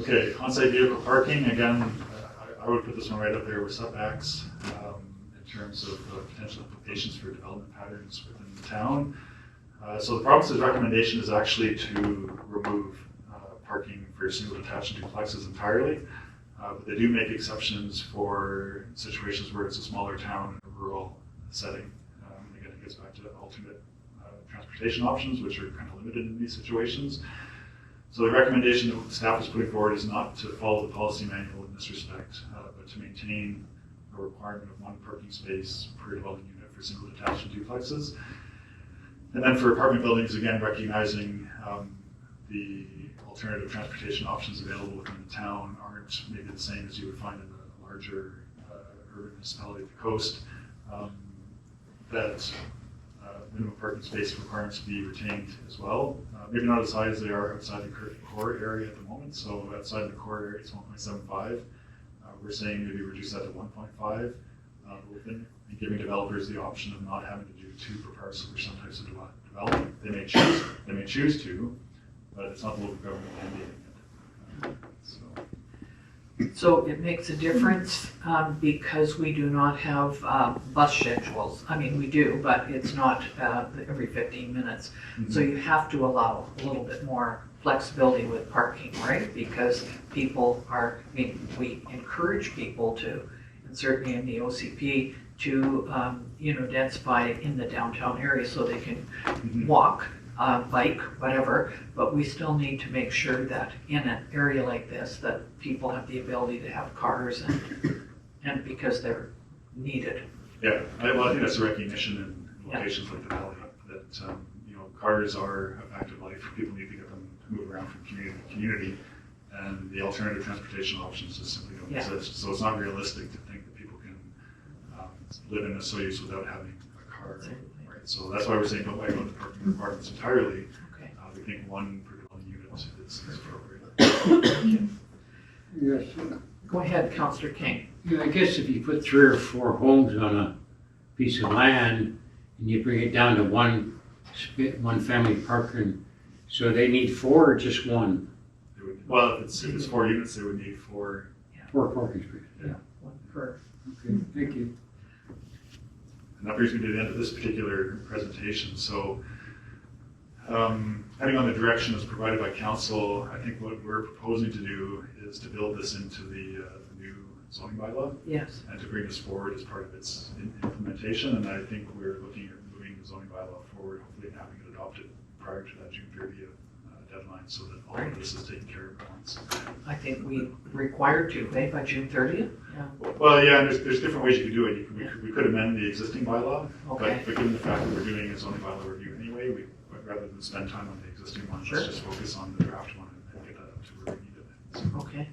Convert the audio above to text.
Okay, on-site vehicle parking, again, I would put this one right up there with setbacks in terms of potential implications for development patterns within the town. So the province's recommendation is actually to remove parking for single detached duplexes entirely. But they do make exceptions for situations where it's a smaller town, a rural setting. Again, it gets back to alternate transportation options, which are kind of limited in these situations. So the recommendation that the staff is putting forward is not to follow the policy manual in this respect, but to maintain a requirement of one parking space per dwelling unit for single detached duplexes. And then for apartment buildings, again, recognizing the alternative transportation options available within the town aren't maybe the same as you would find in a larger urban municipality at the coast, that minimum parking space requirements be retained as well. Maybe not as high as they are outside the core area at the moment. So outside the core area, it's 1.75. We're saying maybe reduce that to 1.5, and giving developers the option of not having to do 2 per parcel for some types of development. They may choose to, but it's not the local government mandating it. So it makes a difference because we do not have bus schedules. I mean, we do, but it's not every 15 minutes. Mm-hmm. So you have to allow a little bit more flexibility with parking, right? Because people are, I mean, we encourage people to, and certainly in the OCP, to densify in the downtown area so they can walk, bike, whatever, but we still need to make sure that in an area like this that people have the ability to have cars and because they're needed. Yeah, I think that's a recognition in locations like the Valley that cars are a fact of life. People need to get them to move around from community to community, and the alternative transportation options just simply don't exist. So it's not realistic to think that people can live in Osoyoos without having a car. Right? So that's why we're saying don't wipe out the parking requirements entirely. Okay. We think 1 per dwelling unit is appropriate. Yes. Go ahead, Councillor King. Yeah, I guess if you put 3 or 4 homes on a piece of land and you bring it down to one family parking, so they need 4 or just 1? Well, if it's 4 units, they would need 4. 4 parking spaces. Yeah, 1 per. Okay, thank you. And that brings me to the end of this particular presentation. So, depending on the direction that's provided by council, I think what we're proposing to do is to build this into the new zoning bylaw. Yes. And to bring this forward as part of its implementation. And I think we're looking at moving the zoning bylaw forward, hopefully and having it adopted prior to that June 30th deadline, so that all of this is taken care of at once. I think we required to, by June 30th. Yeah. Well, yeah, and there's different ways you could do it. We could amend the existing bylaw, okay. but given the fact that we're doing a zoning bylaw review anyway, rather than spend time on the existing one, let's just focus on the draft one and get that up to where we need it. So. Okay.